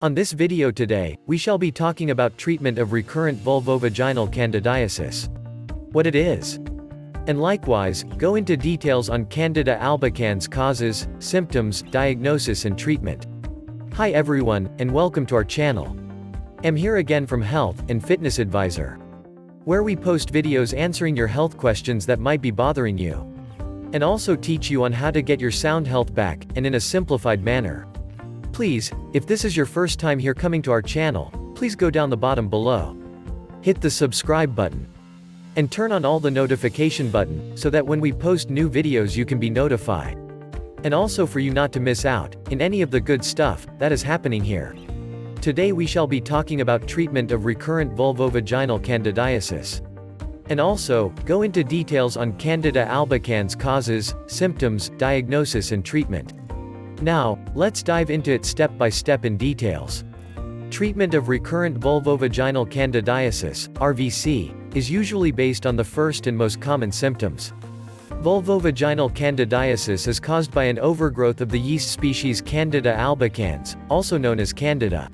On this video today, we shall be talking about treatment of recurrent vulvovaginal candidiasis. What it is. And likewise, go into details on Candida albicans causes, symptoms, diagnosis and treatment. Hi everyone, and welcome to our channel. I'm here again from Health and Fitness Advisor, where we post videos answering your health questions that might be bothering you, and also teach you on how to get your sound health back, and in a simplified manner. Please, if this is your first time here coming to our channel, please go down the bottom below. Hit the subscribe button. And turn on all the notification button, so that when we post new videos you can be notified. And also for you not to miss out, in any of the good stuff, that is happening here. Today we shall be talking about treatment of recurrent vulvovaginal candidiasis. And also, go into details on Candida albicans causes, symptoms, diagnosis and treatment. Now, let's dive into it step by step in details. Treatment of recurrent vulvovaginal candidiasis, RVC, is usually based on the first and most common symptoms. Vulvovaginal candidiasis is caused by an overgrowth of the yeast species Candida albicans, also known as Candida.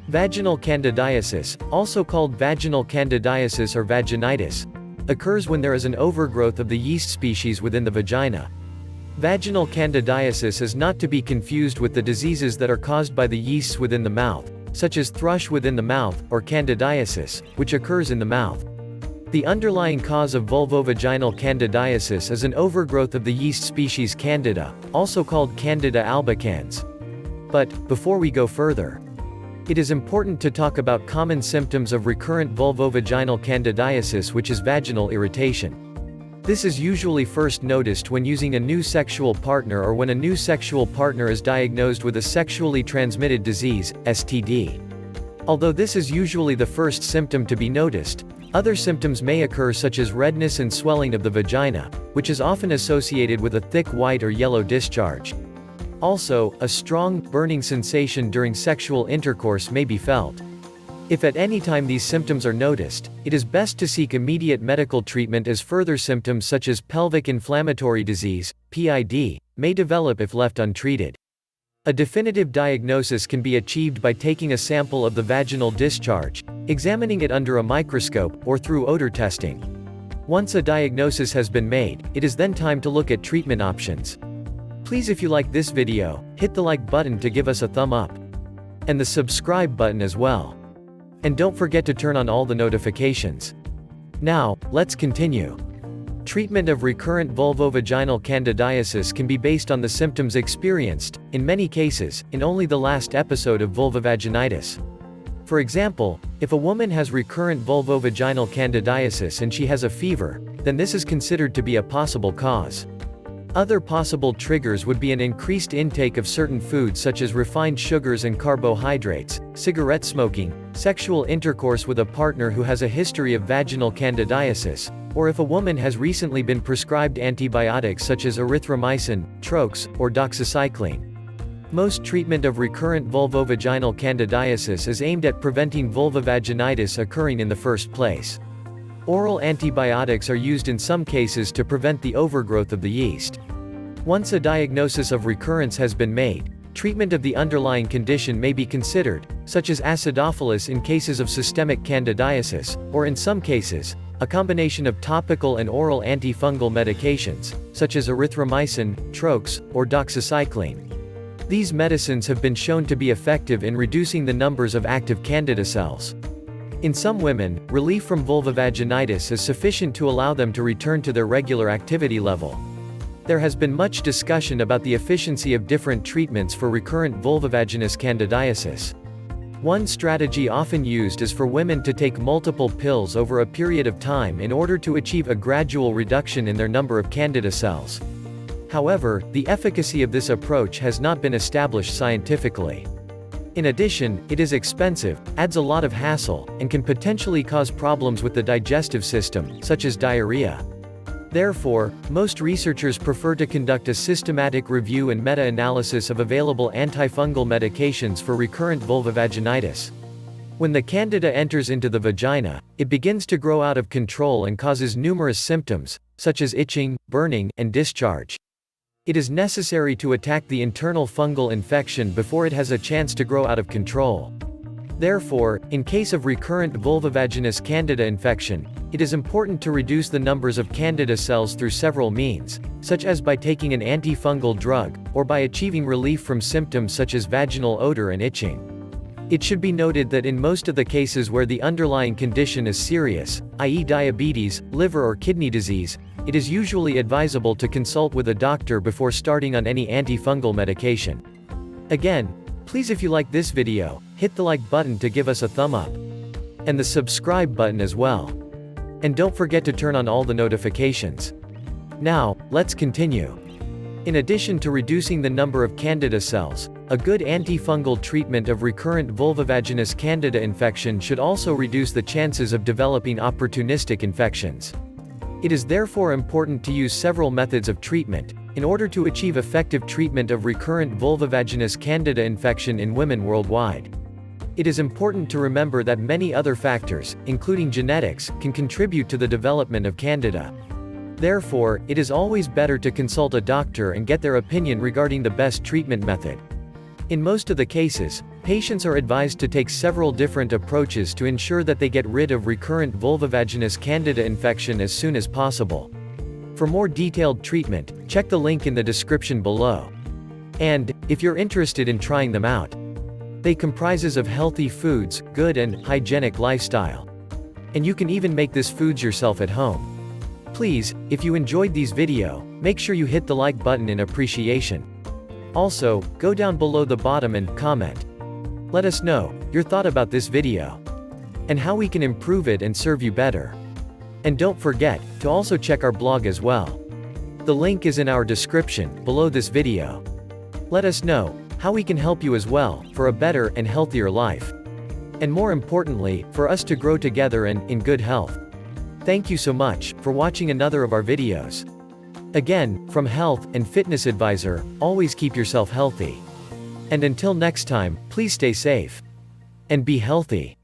Vaginal candidiasis, also called vaginal candidiasis or vaginitis, occurs when there is an overgrowth of the yeast species within the vagina. Vaginal candidiasis is not to be confused with the diseases that are caused by the yeasts within the mouth, such as thrush within the mouth, or candidiasis, which occurs in the mouth. The underlying cause of vulvovaginal candidiasis is an overgrowth of the yeast species Candida, also called Candida albicans. But, before we go further, it is important to talk about common symptoms of recurrent vulvovaginal candidiasis, which is vaginal irritation. This is usually first noticed when using a new sexual partner or when a new sexual partner is diagnosed with a sexually transmitted disease, STD. Although this is usually the first symptom to be noticed, other symptoms may occur such as redness and swelling of the vagina, which is often associated with a thick white or yellow discharge. Also, a strong, burning sensation during sexual intercourse may be felt. If at any time these symptoms are noticed, it is best to seek immediate medical treatment, as further symptoms such as pelvic inflammatory disease, PID, may develop if left untreated. A definitive diagnosis can be achieved by taking a sample of the vaginal discharge, examining it under a microscope, or through odor testing. Once a diagnosis has been made, it is then time to look at treatment options. Please, if you like this video, hit the like button to give us a thumb up. And the subscribe button as well. And don't forget to turn on all the notifications. Now, let's continue. Treatment of recurrent vulvovaginal candidiasis can be based on the symptoms experienced, in many cases, in only the last episode of vulvovaginitis. For example, if a woman has recurrent vulvovaginal candidiasis and she has a fever, then this is considered to be a possible cause. Other possible triggers would be an increased intake of certain foods such as refined sugars and carbohydrates, cigarette smoking, sexual intercourse with a partner who has a history of vaginal candidiasis, or if a woman has recently been prescribed antibiotics such as erythromycin, troches, or doxycycline. Most treatment of recurrent vulvovaginal candidiasis is aimed at preventing vulvovaginitis occurring in the first place. Oral antibiotics are used in some cases to prevent the overgrowth of the yeast. Once a diagnosis of recurrence has been made, treatment of the underlying condition may be considered, such as acidophilus in cases of systemic candidiasis, or in some cases, a combination of topical and oral antifungal medications, such as erythromycin, troches, or doxycycline. These medicines have been shown to be effective in reducing the numbers of active Candida cells. In some women, relief from vulvovaginitis is sufficient to allow them to return to their regular activity level. There has been much discussion about the efficiency of different treatments for recurrent vulvovaginous candidiasis. One strategy often used is for women to take multiple pills over a period of time in order to achieve a gradual reduction in their number of Candida cells. However, the efficacy of this approach has not been established scientifically. In addition, it is expensive, adds a lot of hassle, and can potentially cause problems with the digestive system, such as diarrhea. Therefore, most researchers prefer to conduct a systematic review and meta-analysis of available antifungal medications for recurrent vulvovaginitis. When the Candida enters into the vagina, it begins to grow out of control and causes numerous symptoms, such as itching, burning, and discharge. It is necessary to attack the internal fungal infection before it has a chance to grow out of control. Therefore, in case of recurrent vulvovaginous candida infection, it is important to reduce the numbers of candida cells through several means, such as by taking an antifungal drug, or by achieving relief from symptoms such as vaginal odor and itching. It should be noted that in most of the cases where the underlying condition is serious, i.e. diabetes, liver or kidney disease, it is usually advisable to consult with a doctor before starting on any antifungal medication. Again, please, if you like this video, hit the like button to give us a thumb up. And the subscribe button as well. And don't forget to turn on all the notifications. Now, let's continue. In addition to reducing the number of candida cells, a good antifungal treatment of recurrent vulvovaginous candida infection should also reduce the chances of developing opportunistic infections. It is therefore important to use several methods of treatment, in order to achieve effective treatment of recurrent vulvovaginous candida infection in women worldwide. It is important to remember that many other factors, including genetics, can contribute to the development of candida. Therefore, it is always better to consult a doctor and get their opinion regarding the best treatment method. In most of the cases, patients are advised to take several different approaches to ensure that they get rid of recurrent vulvovaginous candida infection as soon as possible. For more detailed treatment, check the link in the description below. And, if you're interested in trying them out, they comprises of healthy foods, good and hygienic lifestyle. And you can even make this foods yourself at home. Please, if you enjoyed these video, make sure you hit the like button in appreciation. Also, go down below the bottom and comment. Let us know your thought about this video, and how we can improve it and serve you better. And don't forget to also check our blog as well. The link is in our description below this video. Let us know how we can help you as well, for a better and healthier life. And more importantly, for us to grow together and in good health. Thank you so much for watching another of our videos. Again, from Health and Fitness Advisor, always keep yourself healthy. And until next time, please stay safe and be healthy.